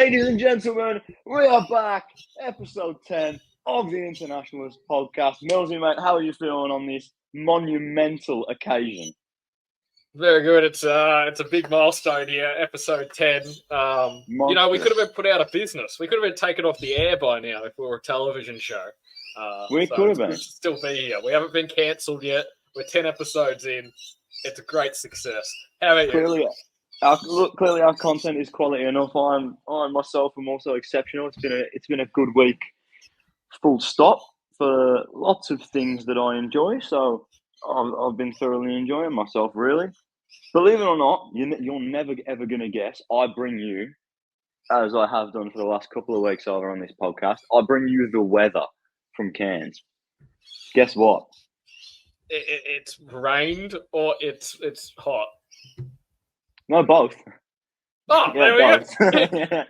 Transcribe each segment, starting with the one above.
Ladies and gentlemen, we are back. Episode 10 of the Internationalist Podcast. Millsy, mate, how are you feeling on this monumental occasion? Very good. It's a big milestone here, episode 10. We could have been put out of business. We could have been taken off the air by now if we were a television show. We could have been. Still be here. We haven't been cancelled yet. We're 10 episodes in. It's a great success. How about you? Clearly our content is quality enough. I myself am also exceptional. It's been a good week, full stop, for lots of things that I enjoy. So I've been thoroughly enjoying myself, really. Believe it or not, you're never ever going to guess. I bring you, as I have done for the last couple of weeks over on this podcast, I bring you the weather from Cairns. Guess what? It's rained or it's hot. No, both. Oh, yeah, there we go.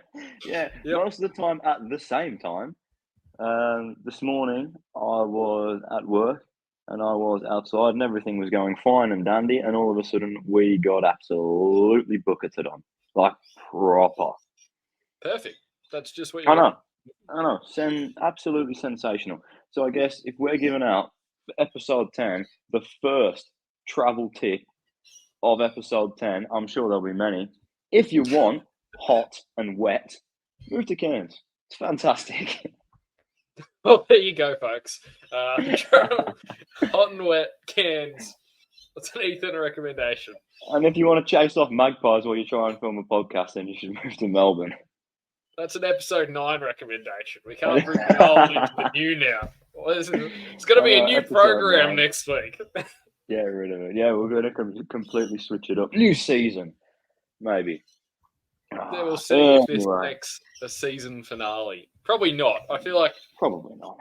yeah. Yep. Most of the time at the same time. This morning I was at work and I was outside and everything was going fine and dandy, and all of a sudden we got absolutely bucketed on, like proper. Perfect. That's just what you want. I know. Absolutely sensational. So I guess if we're giving out for episode 10 the first travel tip of episode 10, I'm sure there'll be many. If you want hot and wet, move to Cairns. It's fantastic. Well, there you go, folks. Hot and wet Cairns. That's an Ethan recommendation. And if you want to chase off magpies while you try and film a podcast, then you should move to Melbourne. That's an episode 9 recommendation. We can't bring the old into the new now. It's going to be a new program 9. Next week. Get rid of it. Yeah, we're going to completely switch it up. New season, maybe. Yeah, we'll see if this makes a season finale. Probably not. I feel like probably not.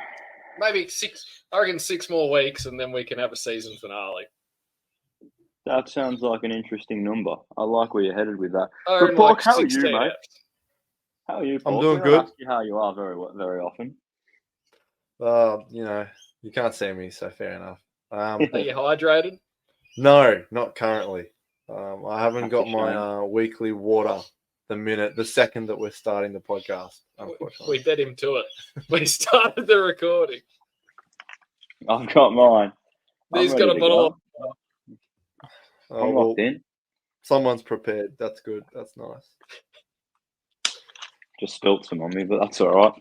Maybe 6. I reckon 6 more weeks, and then we can have a season finale. That sounds like an interesting number. I like where you're headed with that. But Pork, how are you, mate? How are you, Pork? I'm doing good. Ask you how you are very often. You can't see me, so fair enough. Are you hydrated? No, not currently. I haven't got my weekly water the second that we're starting the podcast, unfortunately. We bet him to it. We started the recording. I've got mine. He's got a bottle of... I'm locked in. Someone's prepared. That's good. That's nice. Just spilt some on me, but that's all right.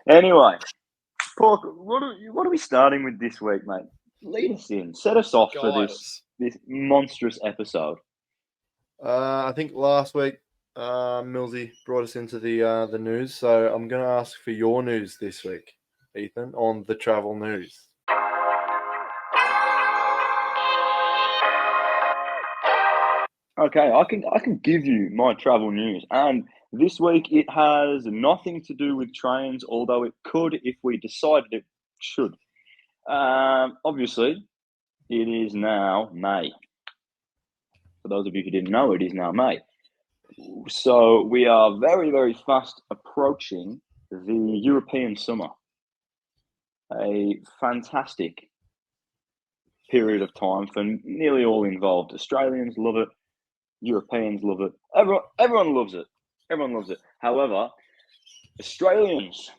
Anyway, Pork, what are we starting with this week, mate? Lead us in. Set us off for this monstrous episode. I think last week, Millsy brought us into the news, so I'm going to ask for your news this week, Ethan, on the travel news. Okay, I can give you my travel news, and this week it has nothing to do with trains, although it could if we decided it should. Obviously, it is now May. For those of you who didn't know, it is now May. So we are very, very fast approaching the European summer. A fantastic period of time for nearly all involved. Australians love it. Europeans love it. Everyone loves it. Everyone loves it. However, Australians,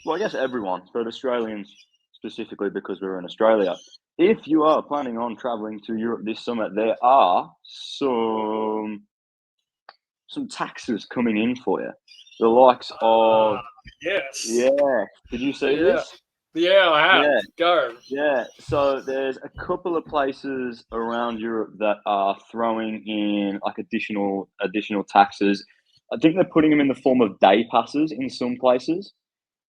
well, I guess everyone, but Australians specifically because we're in Australia, if you are planning on traveling to Europe this summer, there are some taxes coming in for you. The likes of... yes. Yeah. Did you see this? Yeah, I have. Yeah. Go. Yeah. So there's a couple of places around Europe that are throwing in like additional taxes. I think they're putting them in the form of day passes in some places,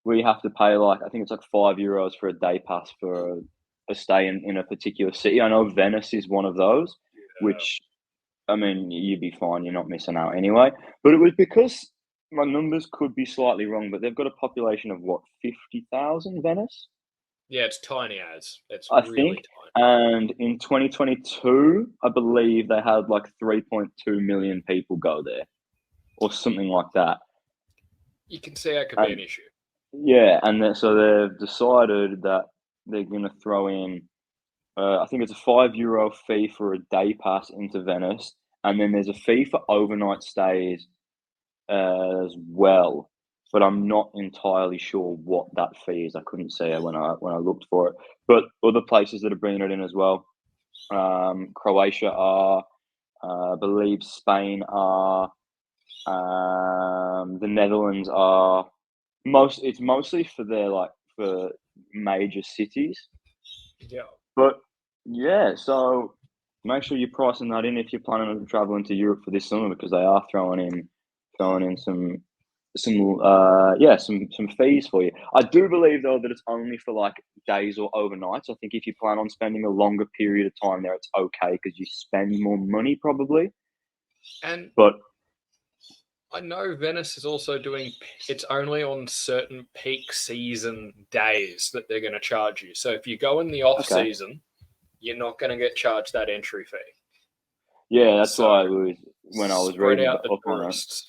where you have to pay I think it's like €5 for a day pass for a stay in a particular city. I know Venice is one of those, which, I mean, you'd be fine. You're not missing out anyway. But it was because my numbers could be slightly wrong, but they've got a population of 50,000, Venice? Yeah, it's tiny as. It's I really think. Tiny. And in 2022, I believe they had 3.2 million people go there, or something like that. You can see that could be an issue. Yeah, and so they've decided that they're going to throw in, I think it's a €5 fee for a day pass into Venice, and then there's a fee for overnight stays as well, but I'm not entirely sure what that fee is. I couldn't say it when I looked for it. But other places that are bringing it in as well. Croatia are, I believe Spain are, the Netherlands are. It's mostly for for major cities. Yeah. But yeah, so make sure you're pricing that in if you're planning on traveling to Europe for this summer, because they are throwing in some fees for you. I do believe though that it's only for like days or overnights. I think if you plan on spending a longer period of time there, it's okay because you spend more money probably. But I know Venice is also doing. It's only on certain peak season days that they're going to charge you. So if you go in the off season, you're not going to get charged that entry fee. Yeah, that's why it was when I was reading out the up on it.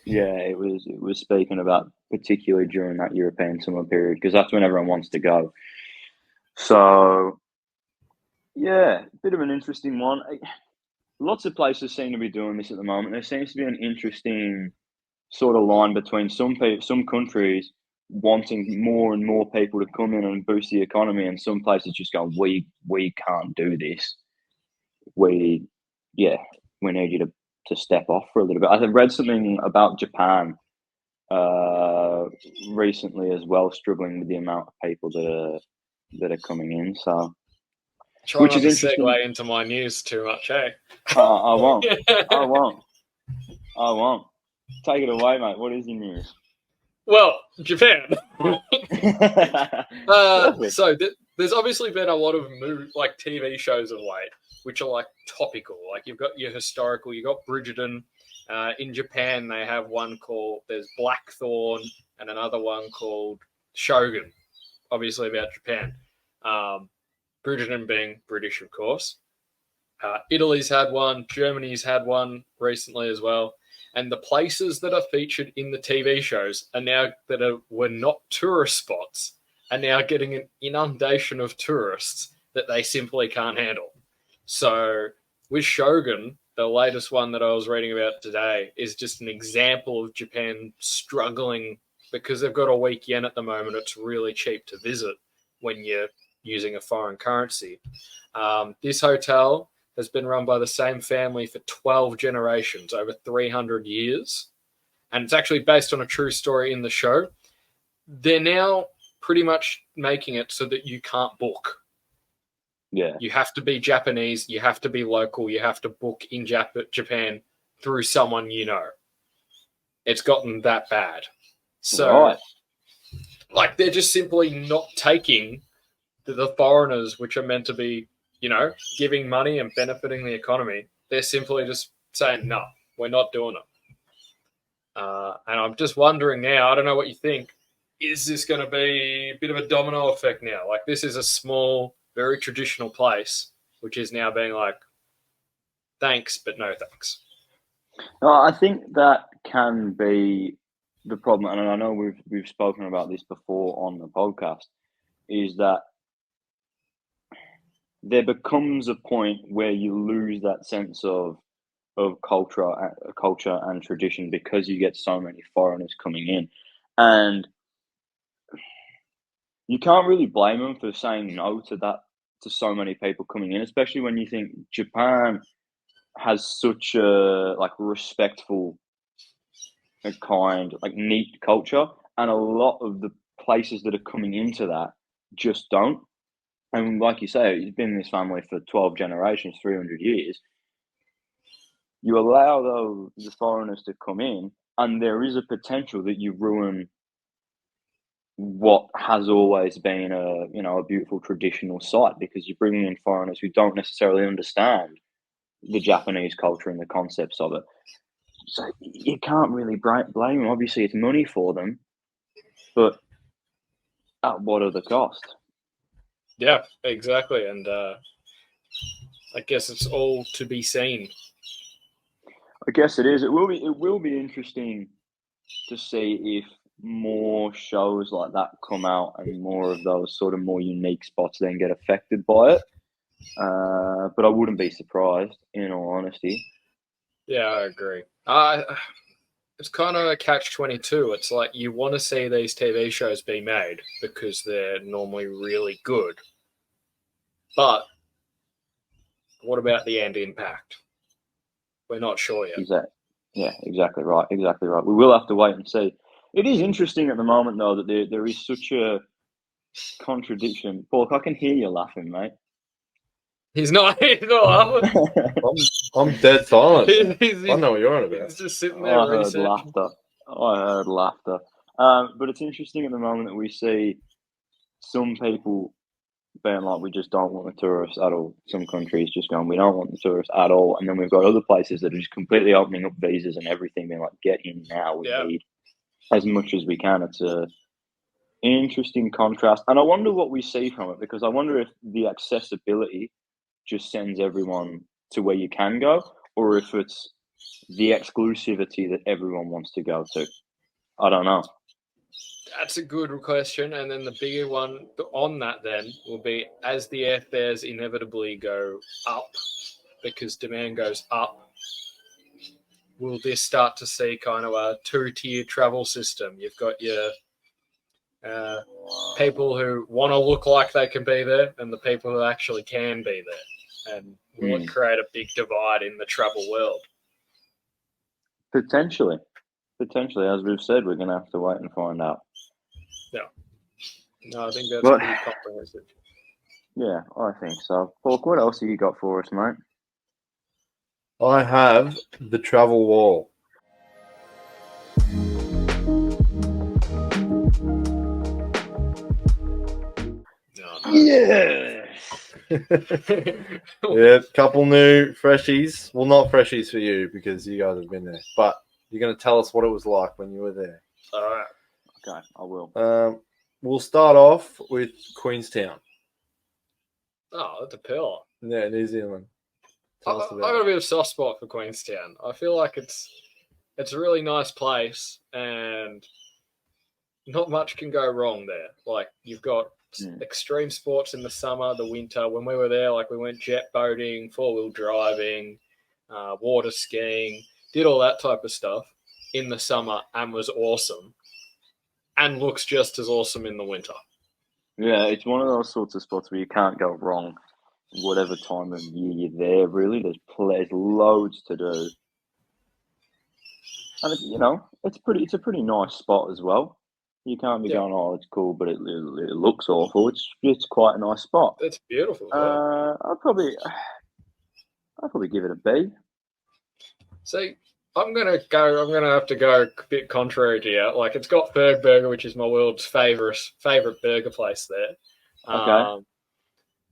Yeah, it was speaking about particularly during that European summer period because that's when everyone wants to go. So, yeah, bit of an interesting one. Lots of places seem to be doing this at the moment. There seems to be an interesting sort of line between some countries wanting more and more people to come in and boost the economy, and some places just going, we can't do this. We need you to step off for a little bit. I read something about Japan recently as well, struggling with the amount of people that are coming in. So, which is interesting. Segue into my news too much, eh? I won't. I won't. Take it away, mate. What is your news? Well, Japan. So there's obviously been a lot of TV shows of late, which are like topical. Like you've got your historical, you've got Bridgerton. In Japan, they have one called, there's Blackthorn and another one called Shogun, obviously about Japan. Bridgerton being British, of course. Italy's had one, Germany's had one recently as well. And the places that are featured in the TV shows are now were not tourist spots, are now getting an inundation of tourists that they simply can't handle. So with Shogun, the latest one that I was reading about today is just an example of Japan struggling because they've got a weak yen at the moment. It's really cheap to visit when you're using a foreign currency. This hotel has been run by the same family for 12 generations, over 300 years. And it's actually based on a true story in the show. They're now pretty much making it so that you can't book. Yeah. You have to be Japanese, you have to be local, you have to book in Japan through someone you know. It's gotten that bad. So, they're just simply not taking the foreigners, which are meant to be, giving money and benefiting the economy. They're simply just saying, no, we're not doing it. And I'm just wondering now, I don't know what you think, is this going to be a bit of a domino effect now? Like, this is a small, very traditional place, which is now being like, thanks, but no thanks. No, I think that can be the problem, and I know we've spoken about this before on the podcast, is that there becomes a point where you lose that sense of culture and tradition because you get so many foreigners coming in, and you can't really blame them for saying no to that, to so many people coming in, especially when you think Japan has such a respectful and kind, neat culture, and a lot of the places that are coming into that just don't. And like you say, it's been in this family for 12 generations, 300 years. You allow the foreigners to come in, and there is a potential that you ruin what has always been a beautiful traditional site, because you're bringing in foreigners who don't necessarily understand the Japanese culture and the concepts of it. So you can't really blame them. Obviously, it's money for them, but at what other cost? Yeah, exactly. And I guess it's all to be seen. I guess it is. It will be interesting to see if more shows like that come out and more of those sort of more unique spots then get affected by it. But I wouldn't be surprised, in all honesty. Yeah, I agree. it's kind of a catch-22. It's like you want to see these TV shows be made because they're normally really good. But what about the end impact? We're not sure yet. Exactly. Yeah, exactly right. Exactly right. We will have to wait and see. It is interesting at the moment, though, that there is such a contradiction. Paul, I can hear you laughing, mate. He's not laughing. I'm dead silent. He's I know what you're on about. He's just sitting there I heard researching. laughter. I heard laughter. But it's interesting at the moment that we see some people being like, we just don't want the tourists at all. Some countries just going, we don't want the tourists at all. And then we've got other places that are just completely opening up visas and everything, being like, get in now. We need as much as we can. It's a interesting contrast. And I wonder what we see from it, because I wonder if the accessibility just sends everyone to where you can go, or if it's the exclusivity that everyone wants to go to. I don't know. That's a good question. And then the bigger one on that then will be, as the airfares inevitably go up because demand goes up, will this start to see kind of a two-tier travel system? You've got your people who want to look like they can be there and the people who actually can be there. And will it create a big divide in the travel world? Potentially. As we've said, we're going to have to wait and find out. Yeah. No, I think that's pretty comprehensive. Yeah, I think so. Paul, what else have you got for us, mate? I have the travel wall. Yeah. Yeah, couple new freshies. Well, not freshies for you because you guys have been there, but you're going to tell us what it was like when you were there. All right. Okay, I will. We'll start off with Queenstown. Oh, that's a pillar. Yeah, New Zealand. I've got a bit of a soft spot for Queenstown. I feel like it's a really nice place and not much can go wrong there. Like, you've got extreme sports in the summer, the winter. When we were there, like, we went jet boating, four-wheel driving, water skiing, did all that type of stuff in the summer and was awesome and looks just as awesome in the winter. Yeah, it's one of those sorts of spots where you can't go wrong whatever time of year you're there, really. There's loads to do. And, it's a pretty nice spot as well. You can't be going, oh, it's cool, but it looks awful. It's quite a nice spot. It's beautiful. I'll probably give it a B. See, I'm gonna have to go a bit contrary to you. Like, it's got Ferg Burger, which is my world's favorite burger place there. Okay.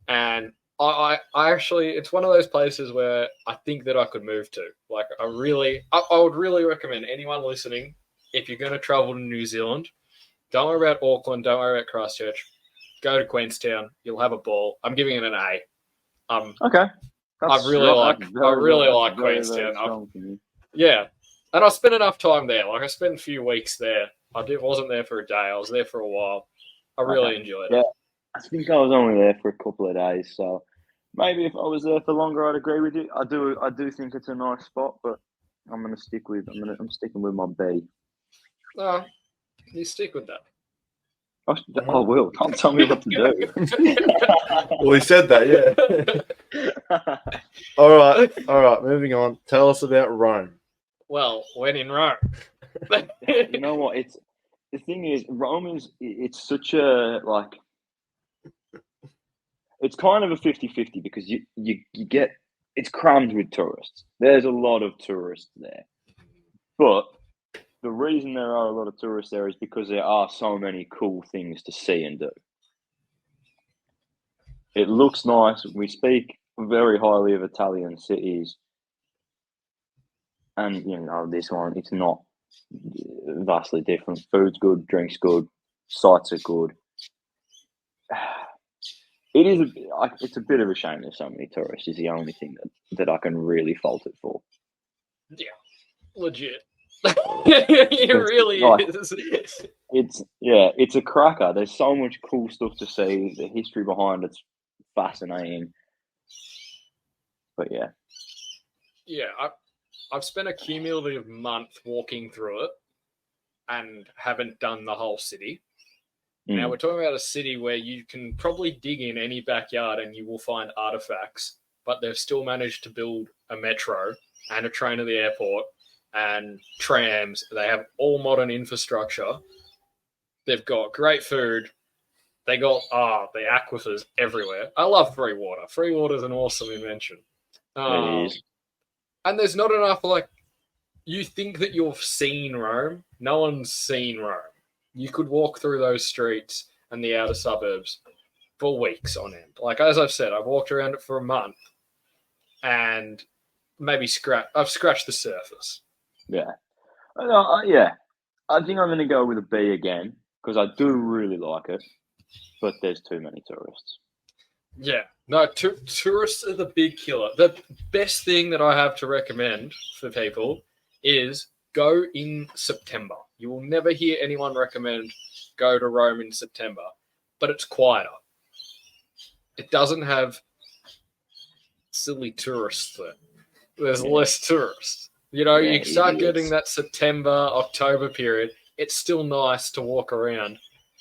And I actually, it's one of those places where I think that I could move to. Like, I would really recommend anyone listening, if you're going to travel to New Zealand, don't worry about Auckland, don't worry about Christchurch. Go to Queenstown. You'll have a ball. I'm giving it an A. Okay. I really like Queenstown. Yeah. And I spent enough time there. Like, I spent a few weeks there. Wasn't there for a day. I was there for a while. I really enjoyed it. Yeah. I think I was only there for a couple of days, so maybe if I was there for longer, I'd agree with you. I do think it's a nice spot, but I'm sticking with my B. No, you stick with that. I will. Don't tell me what to do. Well, he said that, yeah. All right. Moving on. Tell us about Rome. Well, when in Rome. You know what? The thing is, Rome it's such a, like, it's kind of a 50-50 because you get, it's crammed with tourists. There's a lot of tourists there. But the reason there are a lot of tourists there is because there are so many cool things to see and do. It looks nice. We speak very highly of Italian cities. And, this one, it's not vastly different. Food's good, drink's good, sights are good. It's a bit of a shame there's so many tourists is the only thing that I can really fault it for. Yeah, legit. It really is. It's a cracker. There's so much cool stuff to see. The history behind it's fascinating. But yeah. Yeah, I've spent a cumulative month walking through it and haven't done the whole city. Now, we're talking about a city where you can probably dig in any backyard and you will find artifacts, but they've still managed to build a metro and a train to the airport and trams. They have all modern infrastructure. They've got great food. They got the aquifers everywhere. I love Free Water. Free Water is an awesome invention. It is. And there's not enough, like, you think that you've seen Rome. No one's seen Rome. You could walk through those streets and the outer suburbs for weeks on end. Like, as I've said, I've walked around it for a month and maybe I've scratched the surface. Yeah. I think I'm going to go with a B again because I do really like it, but there's too many tourists. Yeah. No, tourists are the big killer. The best thing that I have to recommend for people is go in September. You will never hear anyone recommend go to Rome in September, but it's quieter. It doesn't have silly tourists there. There's less tourists. You know, you start getting that September, October period. It's still nice to walk around.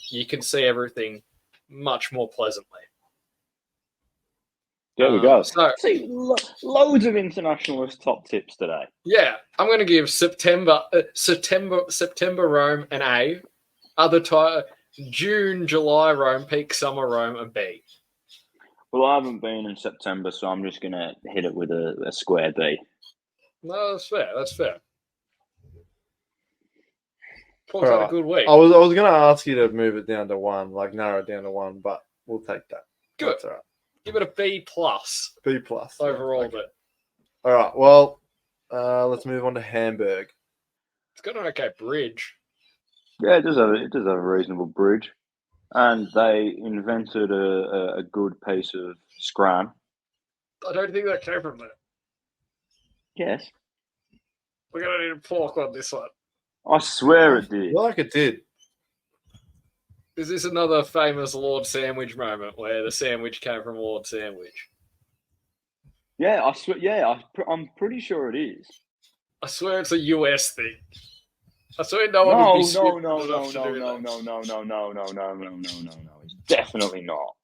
You can see everything much more pleasantly. There we go. So, see, loads of internationalist top tips today. Yeah, I'm going to give September Rome an A. June, July Rome, peak summer Rome a B. Well, I haven't been in September, so I'm just going to hit it with a square B. No, that's fair. That's fair. Paul's had a good week. I was going to ask you to move it down to 1, like narrow it down to 1, but we'll take that. Good. That's all right. Give it a B plus. B plus overall. Okay. All right. Well, let's move on to Hamburg. It's got an okay bridge. Yeah, it does have a reasonable bridge, and they invented a good piece of scran. I don't think that came from there. Yes. We're going to need a pork on this one. I swear it did. Like it did. Is this another famous Lord Sandwich moment where the sandwich came from Lord Sandwich? Yeah, I swear. Yeah, I'm pretty sure it is. I swear it's a US thing. I swear no one would be No. It's definitely not.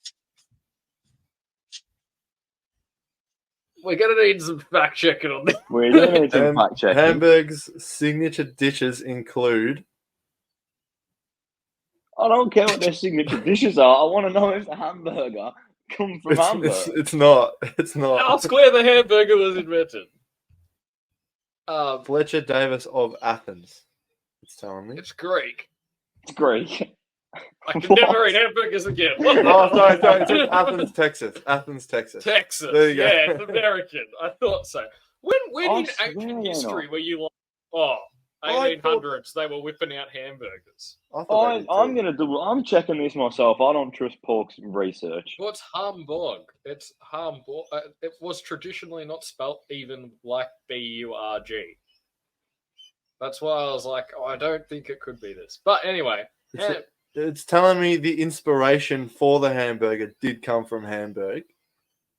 We're going to need some fact checking on this. We're going to need some fact checking. Hamburg's signature dishes include. I don't care what their signature dishes are. I want to know if the hamburger comes from Hamburg. It's not. It's not. Ask where the hamburger was invented. Fletcher Davis of Athens. It's telling me. It's Greek. It's Greek. I can never eat hamburgers again. Oh, sorry. It's Athens, Texas. Athens, Texas. Texas. There you go. Yeah, it's American. I thought so. When in ancient history were you like, 1800s, they were whipping out hamburgers? I'm checking this myself. I don't trust Pork's research. What's Hamburg? It's Hamburg. It was traditionally not spelt even like B-U-R-G. That's why I was like, I don't think it could be this. But anyway. It's telling me the inspiration for the hamburger did come from Hamburg,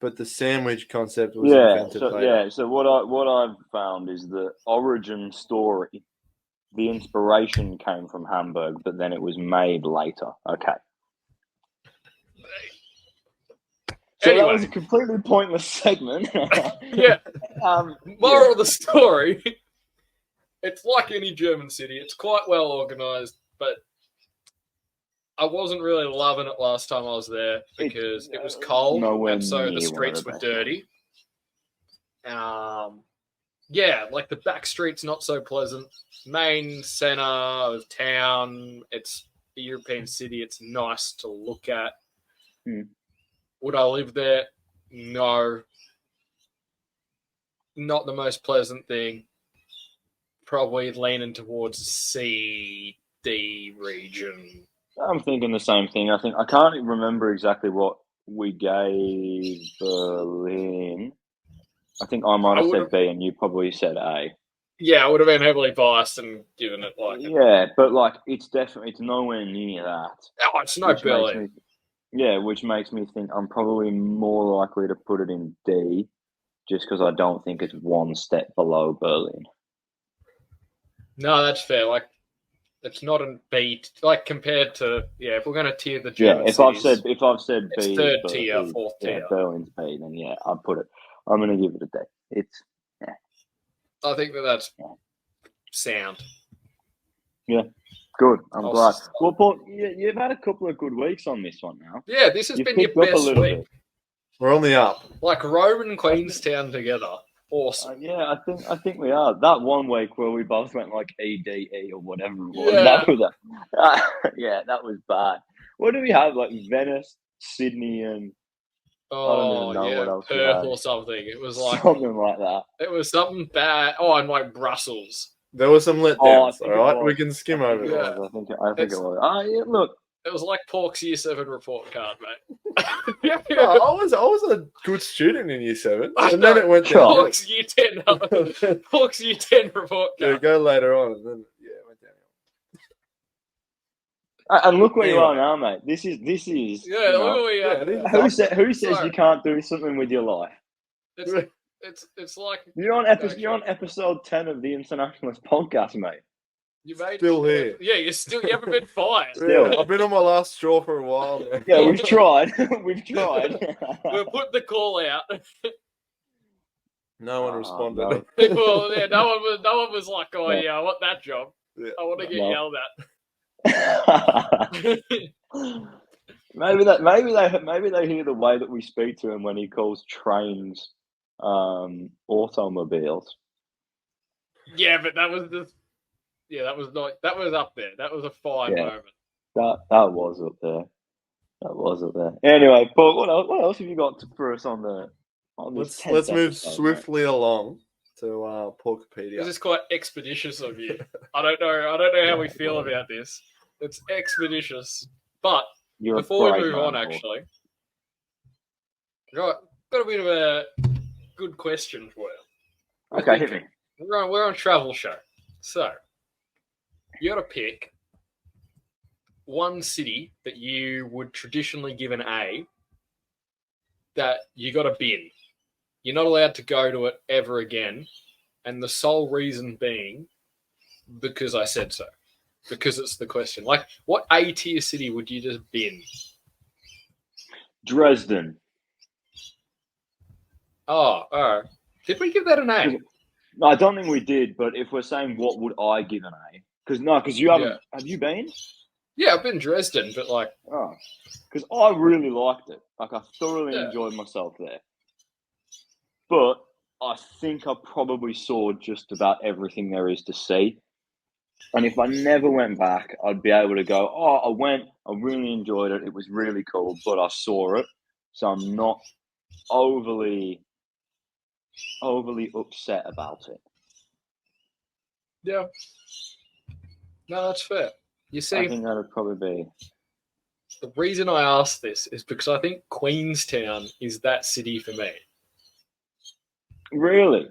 but the sandwich concept was invented later. Yeah, so what I've found is the origin story, the inspiration came from Hamburg, but then it was made later. Okay. So that was a completely pointless segment. Yeah. Moral of the story, it's like any German city. It's quite well organised, but I wasn't really loving it last time I was there because it was cold and so the streets were dirty. Like the back streets not so pleasant. Main centre of town, it's a European city. It's nice to look at. Would I live there? No. Not the most pleasant thing. Probably leaning towards C, D region. I'm thinking the same thing. I can't even remember exactly what we gave Berlin. I think I might have said B and you probably said A. Yeah, I would have been heavily biased and given it like... Yeah, but like it's nowhere near that. Oh, it's no Berlin. Which makes me think I'm probably more likely to put it in D just because I don't think it's one step below Berlin. No, that's fair. Like, it's not a B. Like compared to if we're going to tier the Yeah, German if cities, I've said it's B, third tier, fourth tier. Berlin's B, then I'd put it. I'm going to give it a D. It's I think that's sound. Yeah, good. I'm I'll glad. stop. Well, Paul, you've had a couple of good weeks on this one now. Yeah, this has You've been your picked up a best little week. bit. We're on the up. Like Rome and Queenstown together. Awesome. Yeah, I think we are. That one week where we both went like EDE or whatever it was. Yeah. That was that was bad. What do we have? Like Venice, Sydney, and Oh, know what else we Perth had. or something. It was like something like that. it was something bad. Oh, and like Brussels. There were some letdowns, all think it right? was. We can skim over it. Yeah. I think it was. Oh, yeah, look. It was like Pork's Year 7 report card, mate. No, I was a good student in year 7, I and then know. it went down. Pork's Year 10. Pork's Year 10 report Yeah, card. go later on, and then it went down. And look where you are Anyway. now, mate. This is. Yeah, look where we are. Yeah, Who says Sorry. you can't do something with your life? It's like You're on episode 10 of the Internationalist Podcast, mate. you made Still here. Yeah, you haven't been fired. Yeah, I've been on my last straw for a while now. Yeah, we've tried. We've tried. We'll put the call out. No one Oh, responded. no. People, no one was like, oh No. yeah, I want that job. Yeah. I want to get No. yelled at. maybe they hear the way that we speak to him when he calls trains automobiles. Yeah, but that was that was up there. That was a fine Yeah. moment. That was up there. That was up there. Anyway, but what else have you got for us on this? Let's 10th move episode, swiftly along to Porkipedia. This is quite expeditious of you. I don't know how we feel about this. It's expeditious. But mate? You're a before we brave move man, on, Paul. actually, got a bit of a good question for you. Okay, hit me. We're on travel show, so you got to pick one city that you would traditionally give an A that you got to bin. You're not allowed to go to it ever again, and the sole reason being because I said so. Because it's the question. Like, what A tier city would you just bin? Dresden. Oh, all right. Did we give that an A? No, I don't think we did. But if we're saying what would I give an A? Because you haven't. Yeah. Have you been? Yeah, I've been Dresden, but like, Oh, because I really liked it. Like I thoroughly Yeah. enjoyed myself there. But I think I probably saw just about everything there is to see. And if I never went back, I'd be able to go, oh, I went, I really enjoyed it. It was really cool, but I saw it. So I'm not overly upset about it. yeah. No, that's fair. You I see, think that would probably be. the reason I asked this is because I think Queenstown is that city for me. Really?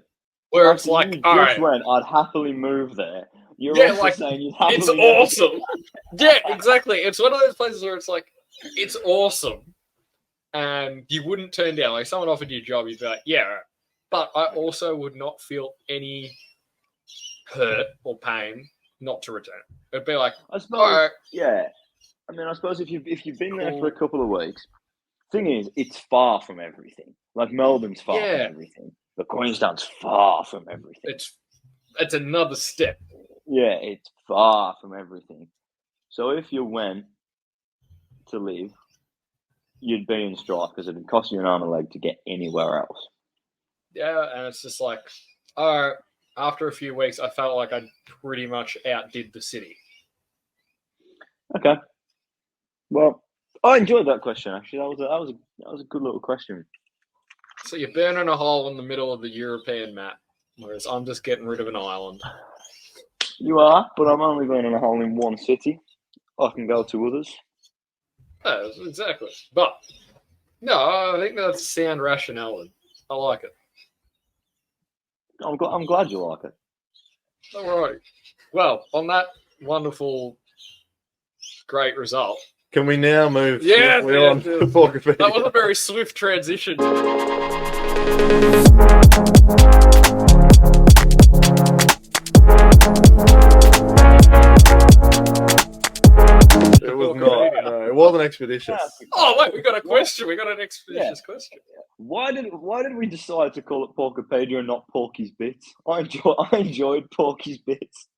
Where it's After like, you all just right, went, I'd happily move there. You're Yeah, also like, saying you'd happily it's move awesome. Yeah, exactly. It's one of those places where it's like, it's awesome. And you wouldn't turn down. Like, someone offered you a job, you'd be like, yeah. All right. But I also would not feel any hurt or pain not to return. It'd be like, I suppose, all right, yeah. I mean, I suppose if you've been there for a Cool. couple of weeks, thing is, it's far from everything. Like Melbourne's far Yeah. from everything, but Queenstown's far from everything. it's another step. Yeah, it's far from everything. So if you went to live, you'd be in strife because it'd cost you an arm and a leg to get anywhere else. Yeah, and it's just like, all right, after a few weeks, I felt like I pretty much outdid the city. Okay. Well, I enjoyed that question. Actually, that was a good little question. So you're burning a hole in the middle of the European map, whereas I'm just getting rid of an island. You are, but I'm only burning a hole in one city. I can go to others. Yeah, exactly. But no, I think that's sound rationale. I like it. I'm glad you like it. All right. Well, on that wonderful, great result, Can we now move Yeah, swiftly yeah, on yeah. to Porkipedia? that was a very swift transition. It was not. No, it wasn't expeditious. Oh wait, we got a question. We got an expeditious question. Why did we decide to call it Porkipedia and not Porky's Bits? I enjoyed Porky's Bits.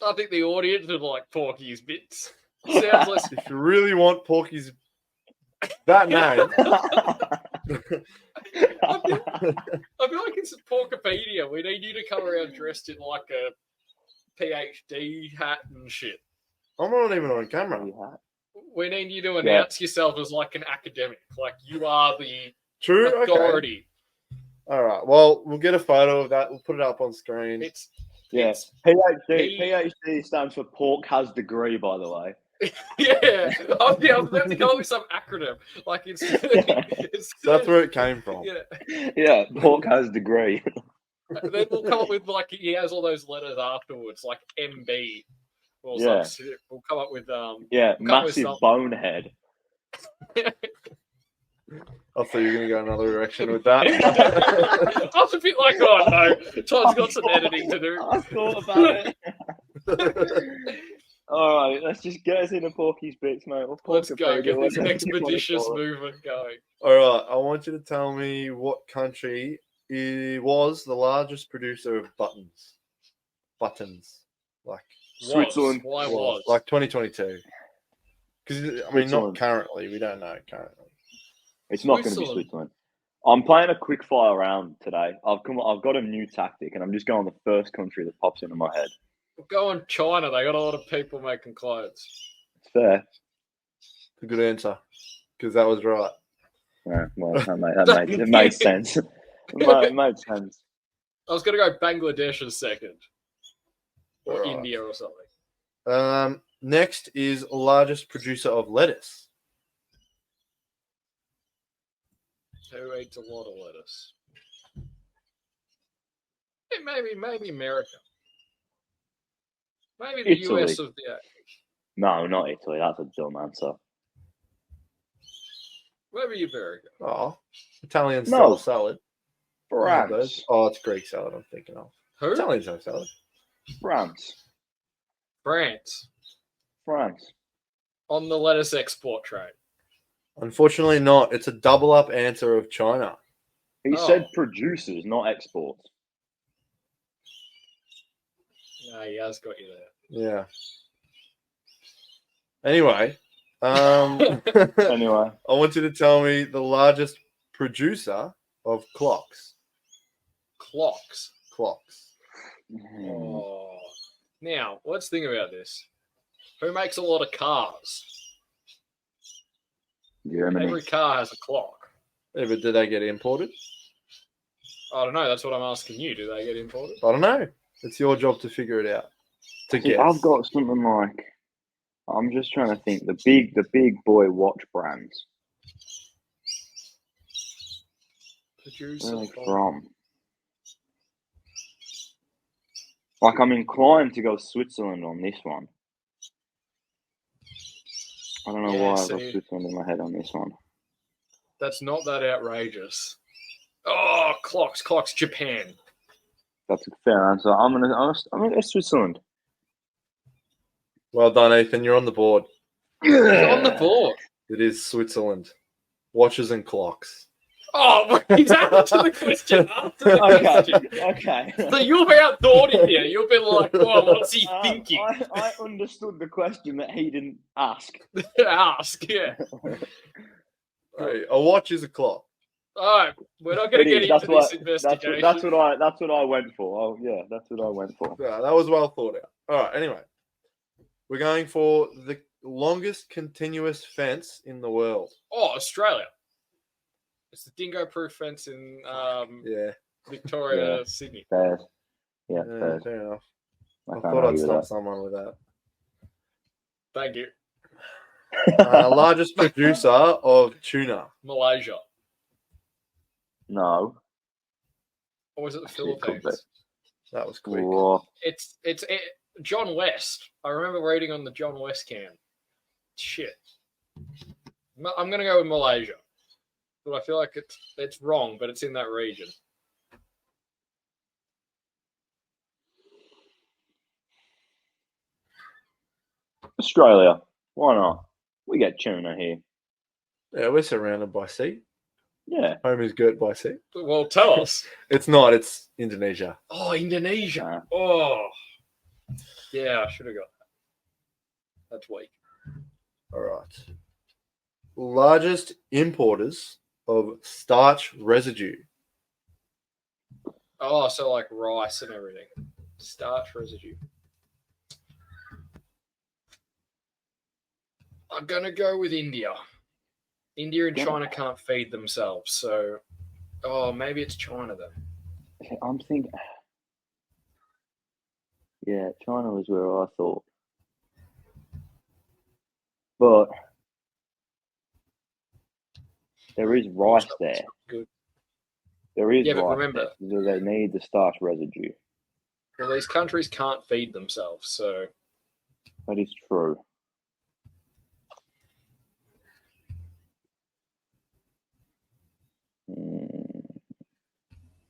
I think the audience would like Porky's Bits. Sounds less. If you really want Porky's that name, I feel like it's Porkipedia. We need you to come around dressed in like a PhD hat and shit. I'm not even on camera. We need you to announce yourself as like an academic. Like you are the True. authority. Okay. All right. Well, we'll get a photo of that. We'll put it up on screen. It's PhD stands for Pork Has Degree, by the way. yeah. Oh, yeah. I was about to come up with some acronym. Like it's That's where it came from. Yeah. Pork Has Degree. Then we'll come up with like he has all those letters afterwards, like MB. Or something. We'll come up with massive bonehead. I thought you were going to go another direction with that. I was a bit like, oh no, Todd's got some editing to do. I thought about it. All right, let's just get us into Porky's Bits, mate. Let's go, get this expeditious movement going. All right, I want you to tell me what country was the largest producer of buttons. Like Switzerland. Why was? Like 2022. Because, I mean, not currently. We don't know currently. It's not going to be Switzerland. I'm playing a quick fire round today. I've got a new tactic, and I'm just going the first country that pops into my head. We'll go on China. They got a lot of people making clothes. It's fair. It's a good answer. Because that was right. Yeah, well, it made sense. It made sense. I was going to go Bangladesh as second. Or Right. India or something. Next is largest producer of lettuce. Who eats a lot of lettuce? Maybe America. Maybe the Italy. US of the. No, not Italy. That's a dumb answer. Maybe America. Oh, Italian No. style salad. France. Oh, it's Greek salad I'm thinking of. Who? Italian style salad. France. France. On the lettuce export trade. Unfortunately not. It's a double up answer of China. He said producers, not exports. No, he has got you there. Yeah. Anyway. Anyway. I want you to tell me the largest producer of clocks. Clocks. Hmm. Oh. Now, let's think about this. Who makes a lot of cars? Germany. Every car has a clock. Yeah, but do they get imported? I don't know. That's what I'm asking you. Do they get imported? I don't know. It's your job to figure it out. To guess. I've got something like. I'm just trying to think. The big boy watch brands. Producer. Where are they from? Like, I'm inclined to go Switzerland on this one. I don't know why I've got Switzerland in my head on this one. That's not that outrageous. Oh, clocks, Japan. That's a fair answer. I'm gonna go Switzerland. Well done, Ethan. You're on the board. It's on the board. It is Switzerland. Watches and clocks. Oh, he's added to the question after the question. Okay. So you've outthought him here. You've been like, oh, what's he thinking? I understood the question that he didn't ask. Ask, yeah. Hey, a watch is a clock. All right, we're not going to get into this investigation. That's what I went for. Oh yeah, that's what I went for. Yeah, that was well thought out. All right. Anyway, we're going for the longest continuous fence in the world. Oh, Australia. It's the dingo-proof fence in Victoria, Sydney. Fair. Yeah, fair. fair enough. I I can't thought I'd argue with stop that. someone with that. Thank you. Largest producer of tuna. Malaysia. No. Or was it the Actually, it could Philippines? That was quick. Whoa. It's John West. I remember reading on the John West can. Shit. I'm going to go with Malaysia. but I feel like it's wrong, but it's in that region. Australia. Why not? We get tuna here. Yeah, we're surrounded by sea. Yeah. Home is girt by sea. Well, tell us. It's not. It's Indonesia. Oh, Indonesia. Nah. Oh, yeah, I should have got that. That's weak. All right. Largest importers of starch residue. Oh, so like rice and everything. Starch residue. I'm going to go with India. India and China can't feed themselves, so... Oh, maybe it's China then. I'm thinking... Yeah, China was where I thought. But there is rice there. Good. There is Yeah, but rice remember... there. So they need the starch residue. Well, these countries can't feed themselves, so... That is true.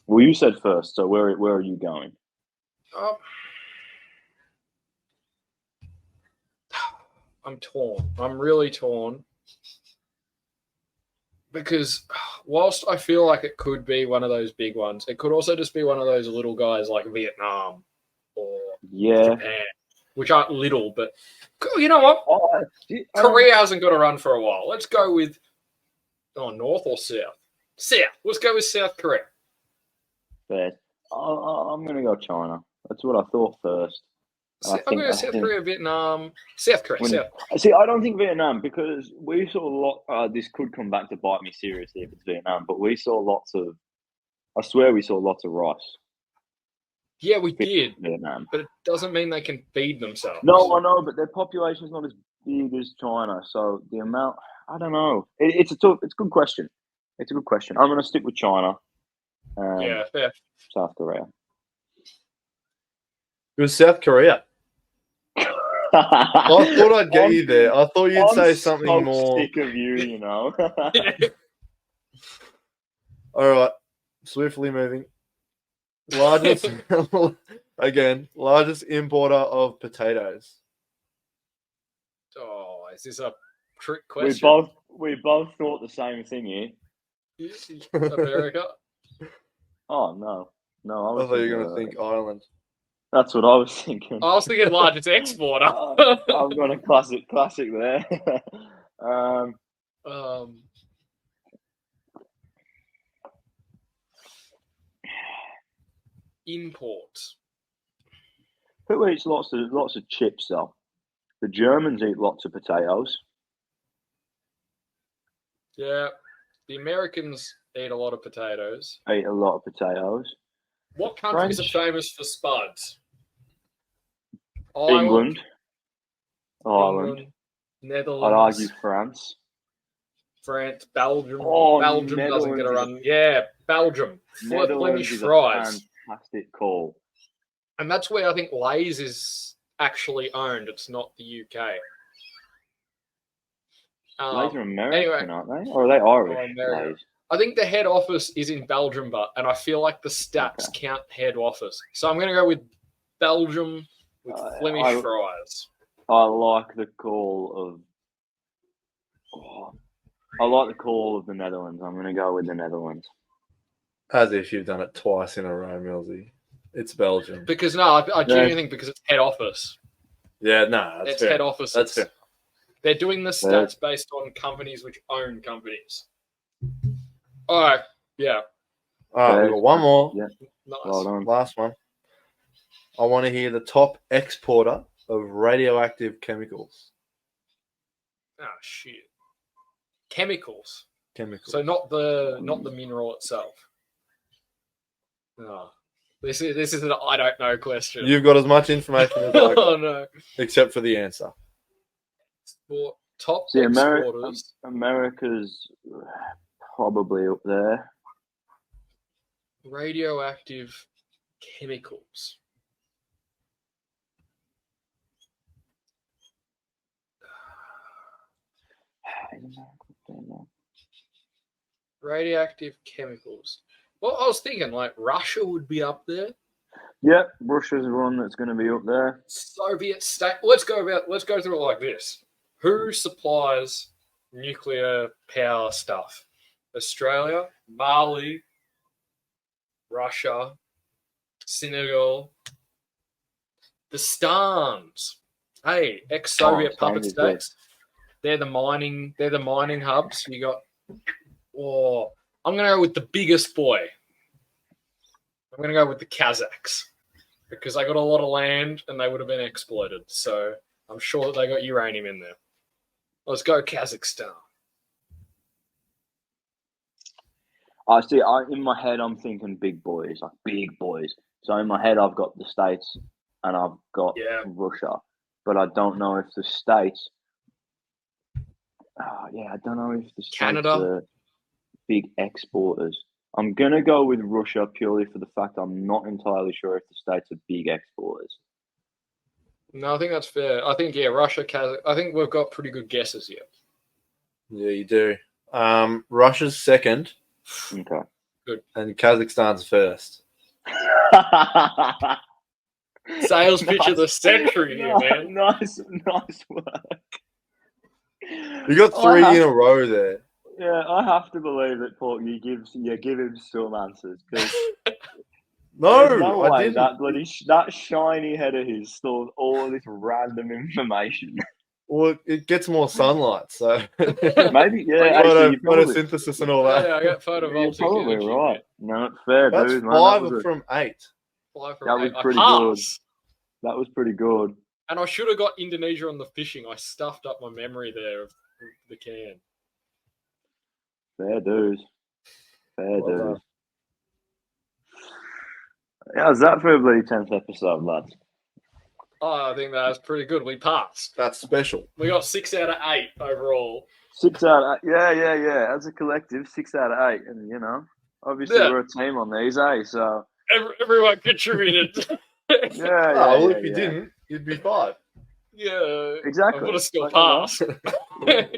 Well, you said first, so where are you going? I'm torn. I'm really torn. Because whilst I feel like it could be one of those big ones, it could also just be one of those little guys like Vietnam or Japan, which aren't little, but you know what? Korea hasn't got to run for a while. Let's go with North or South? South. Let's go with South Korea. Fair. I'm going to go China. That's what I thought first. I'm going to go South Korea, Vietnam, South Korea. See, I don't think Vietnam, because we saw a lot. This could come back to bite me seriously if it's Vietnam, but we saw lots of. I swear we saw lots of rice. Yeah, we did. Vietnam, but it doesn't mean they can feed themselves. No, I know, but their population is not as big as China, so the amount. I don't know. It's a good question. It's a good question. I'm going to stick with China. Yeah, fair. South Korea. It was South Korea. I thought I'd get you there. I thought you'd say something so more. Sick of you, know. All right, swiftly moving. Largest importer of potatoes. Oh, is this a trick question? We both thought the same thing here. America. Oh no. I thought you were going to think Ireland. That's what I was thinking. I was thinking largest exporter. I've got a classic there. Imports. Who eats lots of chips though? The Germans eat lots of potatoes. Yeah, the Americans eat a lot of potatoes. Eat a lot of potatoes. What countries are famous for spuds? England. Netherlands. I'd argue France. Belgium. Oh, Belgium doesn't get a run. Yeah, Belgium. Flemish fries. Fantastic call. And that's where I think Lay's is actually owned. It's not the UK. Lay's are American, aren't they? Or are they Irish? Lay's? I think the head office is in Belgium, and I feel like the stats count head office. So I'm going to go with Belgium with Flemish fries. I like the call of the Netherlands. I'm going to go with the Netherlands. As if you've done it twice in a row, Millsy. It's Belgium. Because I genuinely think because it's head office. Yeah, no, that's fair. Head office. That's fair. They're doing the stats based on companies which own companies. All right. Yeah. All right, we've got one more. Yeah. Nice. Well done. Last one. I want to hear the top exporter of radioactive chemicals. Oh shit. Chemicals. Chemicals. So not the mineral itself. No. This is an I don't know question. You've got as much information as I got. Oh no. Except for the answer. For top exporters. America's probably up there. Radioactive chemicals. Radioactive chemicals. Well, I was thinking like Russia would be up there. Yeah, Russia's one that's going to be up there. Soviet state. Let's go through it like this. Who supplies nuclear power stuff? Australia, Mali, Russia, Senegal, the Stans. Hey, ex-Soviet puppet states. They're the mining hubs. You got. Oh, I'm gonna go with the biggest boy. I'm gonna go with the Kazakhs because they got a lot of land and they would have been exploited. So I'm sure that they got uranium in there. Let's go Kazakhstan. I see. In my head, I'm thinking big boys, like big boys. So in my head, I've got the States and I've got Russia, but I don't know if the States. I don't know if the States Canada are big exporters. I'm gonna go with Russia purely for the fact I'm not entirely sure if the States are big exporters. No, I think that's fair. I think Russia, Kazakhstan. I think we've got pretty good guesses here. Yeah, you do. Russia's second. Okay. Good. And Kazakhstan's first. Sales pitch of the century here, man. Nice work. You got three in a row there. Yeah, I have to believe that Porky give him some answers. No, I didn't. That shiny head of his stores all this random information. Well, it gets more sunlight, so maybe photosynthesis and all that. Yeah, I got photovoltaic. You're probably right. No, fair, that's dude. Man. 5 from 8. That was pretty good. That was pretty good. And I should have got Indonesia on the fishing. I stuffed up my memory there of the can. Fair dues. Well done. How's that for a bloody 10th episode, lads? Oh, I think that was pretty good. We passed. That's special. We got 6 out of 8 overall. 6 out of 8. Yeah. As a collective, 6 out of 8. And, obviously we're a team on these, eh? So everyone contributed. If you didn't, you'd be 5. Yeah, exactly. I would have still passed.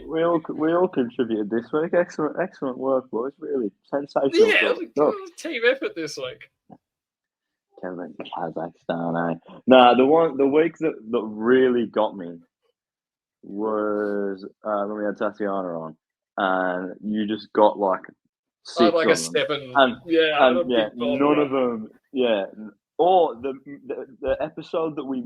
we all contributed this week. Excellent work, boys. Really sensational. Yeah, it was a team effort this week. Kazakhstan, eh? Nah, the week that really got me was when we had Tatiana on, and you just got like 6 like of a them. 7. None of them. Yeah. Or the episode that we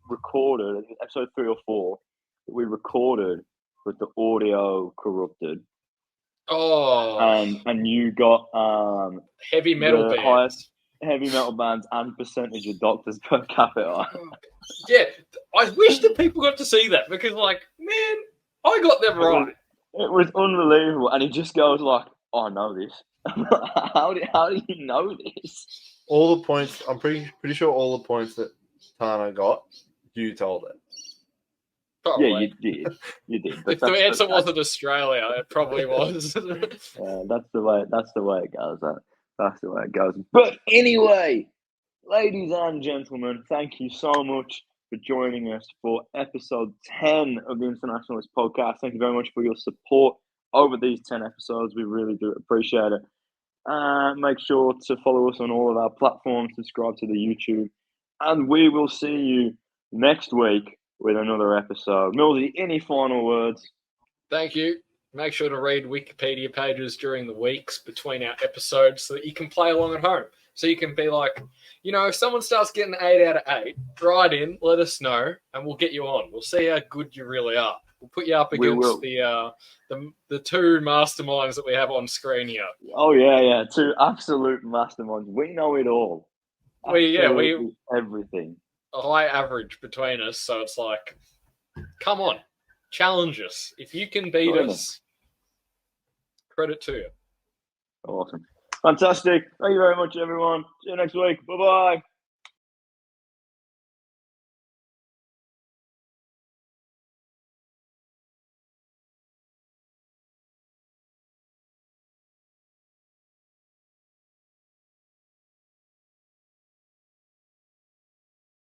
recorded, episode 3 or 4, that we recorded with the audio corrupted. Oh. And you got heavy metal bands. Highest heavy metal bands and percentage of doctors per capita. Yeah, I wish that people got to see that because, man, I got them right. It was unbelievable, and he just goes like, "Oh, I know this." How do you know this? All the points. I'm pretty sure all the points that Tana got, you told it. Probably. Yeah, you did. But if the answer wasn't Australia, it probably was. That's the way it goes. That's the way it goes. But anyway, ladies and gentlemen, thank you so much for joining us for episode 10 of the Internationalist Podcast. Thank you very much for your support over these 10 episodes. We really do appreciate it. Make sure to follow us on all of our platforms, subscribe to the YouTube, and we will see you next week with another episode. Millsy, any final words? Thank you. Make sure to read Wikipedia pages during the weeks between our episodes so that you can play along at home. So you can be like, if someone starts getting 8 out of 8, write in, let us know, and we'll get you on. We'll see how good you really are. We'll put you up against the 2 masterminds that we have on screen here. Oh yeah, 2 absolute masterminds. We know it all. We everything. A high average between us, so it's like, come on, challenge us. If you can beat us, credit to you. Awesome. Fantastic. Thank you very much, everyone. See you next week. Bye-bye.